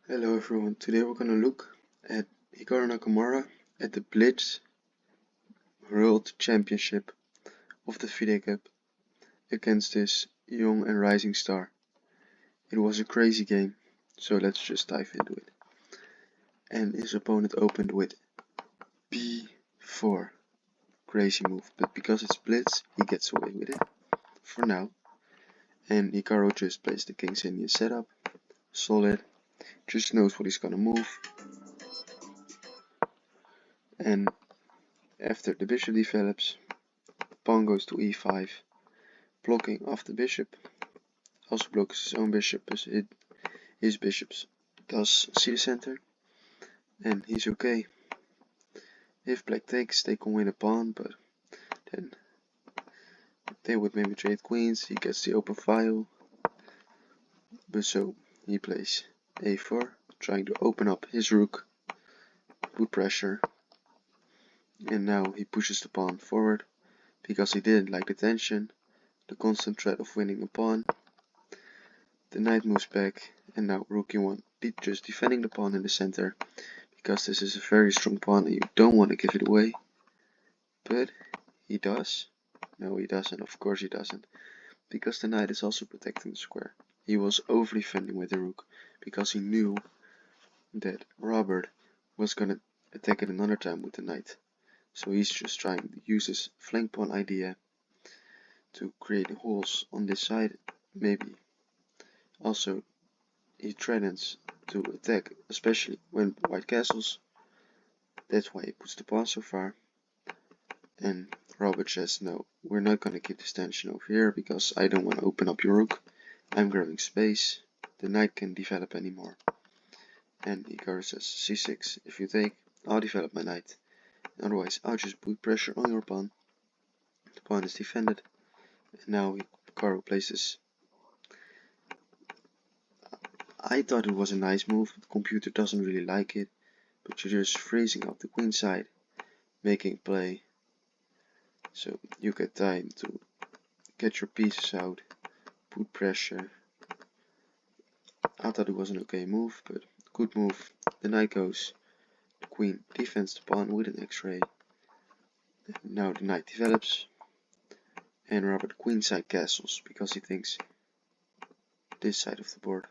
Hello everyone, today we're gonna look at Hikaru Nakamura at the Blitz World Championship of the FIDE Cup against this young and rising star. It was a crazy game, so let's just dive into it. And his opponent opened with b4. Crazy move, but because it's Blitz, he gets away with it for now. And Hikaru just plays the King's Indian setup, solid, just knows what he's gonna move. And after the bishop develops, pawn goes to e5, blocking off the bishop. Also blocks his own bishop, as his bishops does see the center, and he's okay. If black takes, they can win a pawn, but then they would maybe trade queens. He gets the open file, but so he plays a4, trying to open up his rook, put pressure, and now he pushes the pawn forward because he didn't like the tension, the constant threat of winning a pawn. The knight moves back, and now rook e1, just defending the pawn in the center, because this is a very strong pawn and you don't want to give it away. But he does. No, he doesn't. Of course he doesn't. Because the knight is also protecting the square. He was over defending with the rook, because he knew that Robert was gonna attack it another time with the knight. So he's just trying to use his flank pawn idea to create holes on this side, maybe. Also, he threatens to attack, especially when white castles. That's why he puts the pawn so far. And Robert says, no, we're not gonna keep this tension over here because I don't want to open up your rook. I'm grabbing space. The knight can't develop anymore. And Hikaru says, c6, if you take, I'll develop my knight. Otherwise, I'll just put pressure on your pawn. The pawn is defended. And now Hikaru places. I thought it was a nice move. The computer doesn't really like it. But you're just freezing up the queen side, making play. So you get time to get your pieces out, put pressure. I thought it was an okay move, but good move. The knight goes, the queen defends the pawn with an x-ray. Now the knight develops, and Robert queenside castles because he thinks this side of the board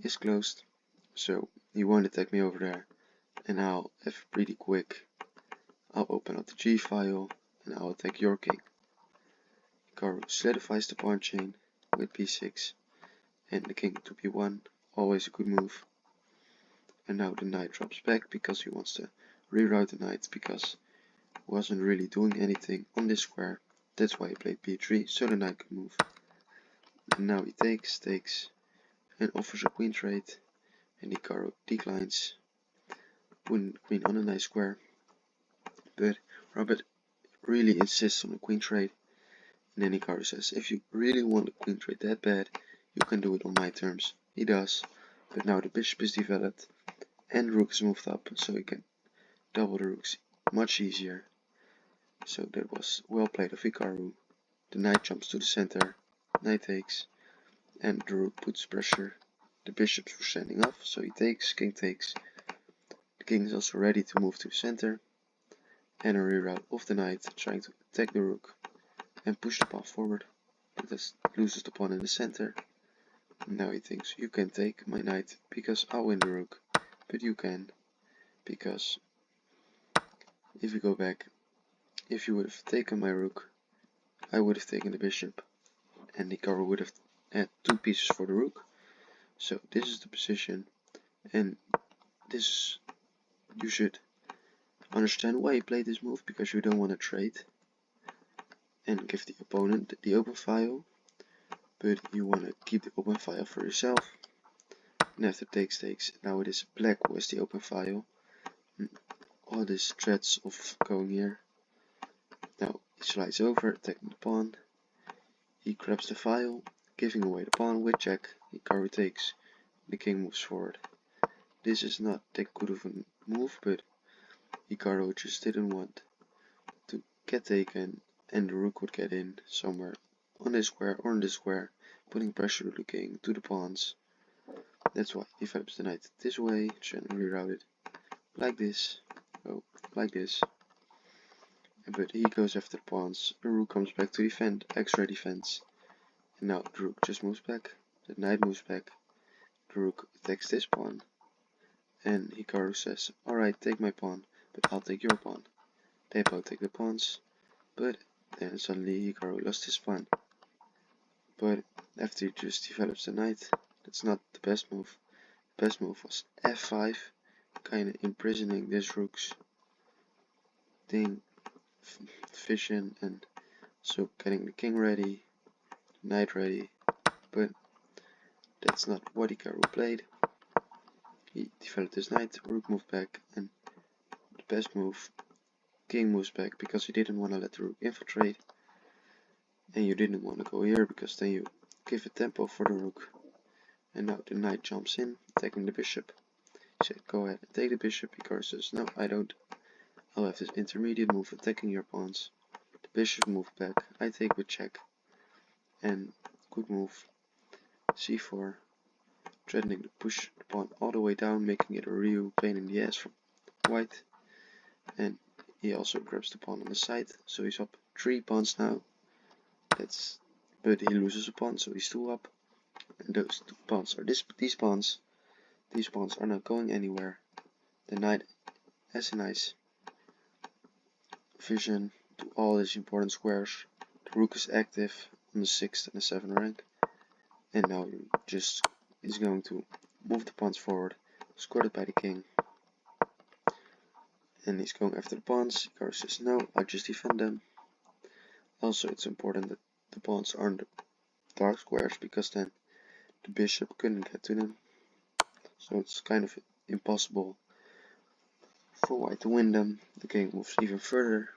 is closed. So he won't attack me over there, and I'll have pretty quick. I'll open up the g file and I'll attack your king. Hikaru solidifies the pawn chain with b6 and the king to b1, always a good move. And now the knight drops back because he wants to reroute the knight because he wasn't really doing anything on this square. That's why he played b3, so the knight could move. And now he takes, and offers a queen trade, and Hikaru declines, putting the queen on a nice square. But Robert really insists on a queen trade, and then Hikaru says, if you really want a queen trade that bad, you can do it on my terms. He does, but now the bishop is developed, and rook is moved up, so he can double the rooks much easier. So that was well played of Hikaru. The knight jumps to the center, knight takes, and the rook puts pressure. The bishops were standing off, so he takes, king takes. The king is also ready to move to the center, and a reroute of the knight, trying to attack the rook and push the pawn forward. But this loses the pawn in the center. And now he thinks, you can take my knight because I'll win the rook, but you can, because if you go back, if you would have taken my rook, I would have taken the bishop, and Hikaru would have had 2 pieces for the rook. So this is the position, and this you should understand why you played this move, because you don't want to trade and give the opponent the open file, but you want to keep the open file for yourself. And after takes, now it is black who has the open file. All these threats of going here. Now he slides over, attacking the pawn. He grabs the file, giving away the pawn with check. Hikaru takes. The king moves forward. This is not that good of a move, but Hikaru just didn't want to get taken, and the rook would get in somewhere on this square or on this square, putting pressure to the king, to the pawns. That's why he develops the knight this way, and reroute it like this, like this. But he goes after the pawns. The rook comes back to defend, extra defense. And now the rook just moves back, the knight moves back, the rook attacks this pawn. And Hikaru says, alright, take my pawn, but I'll take your pawn. They both take the pawns, but then suddenly Hikaru lost his pawn. But after he just develops the knight, that's not the best move. The best move was f5, kinda imprisoning this rook's thing, vision, and so getting the king ready, knight ready, but that's not what Hikaru played. He developed his knight, rook moved back, and the best move, king moves back, because he didn't want to let the rook infiltrate, and you didn't want to go here because then you give a tempo for the rook. And now the knight jumps in, attacking the bishop. He said, go ahead and take the bishop. Hikaru says, no, I don't. I'll have this intermediate move attacking your pawns. The bishop moved back, I take with check, and good move, c4, threatening to push the pawn all the way down, making it a real pain in the ass for white. And he also grabs the pawn on the side, so he's up 3 pawns now. But he loses a pawn, so he's 2 up. And those 2 pawns are these pawns. These pawns are not going anywhere. The knight has a nice vision to all his important squares. The rook is active on the 6th and the 7th rank. And now he just is going to move the pawns forward, escorted by the king. And he's going after the pawns. Hikaru says, no, I just defend them. Also, it's important that the pawns aren't the dark squares, because then the bishop couldn't get to them. So it's kind of impossible for white to win them. The king moves even further.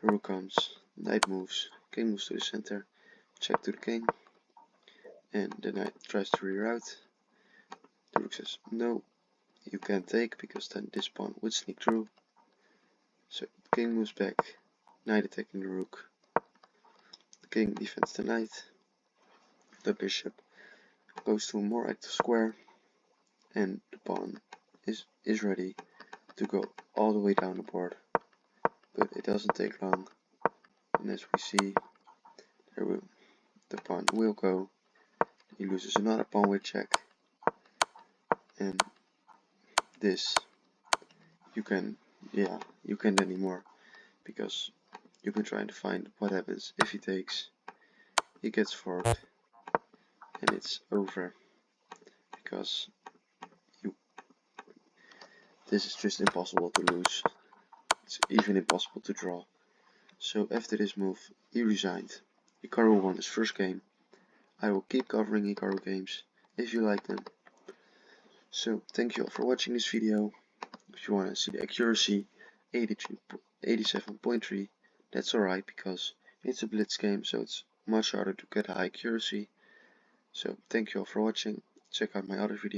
The rook comes, knight moves, king moves to the center, check to the king, and the knight tries to reroute. The rook says, no, you can't take, because then this pawn would sneak through. So the king moves back, knight attacking the rook. The king defends the knight. The bishop goes to a more active square, and the pawn is ready to go all the way down the board. But it doesn't take long, and as we see, the pawn will go. He loses another pawn with check, and this you can't anymore, because you can try to find what happens if he takes. He gets forked, and it's over, because this is just impossible to lose. It's even impossible to draw. So after this move, he resigned. Hikaru won his first game. I will keep covering Hikaru games if you like them. So thank you all for watching this video. If you want to see the accuracy 87.3, that's alright, because it's a blitz game, so it's much harder to get high accuracy. So thank you all for watching. Check out my other videos.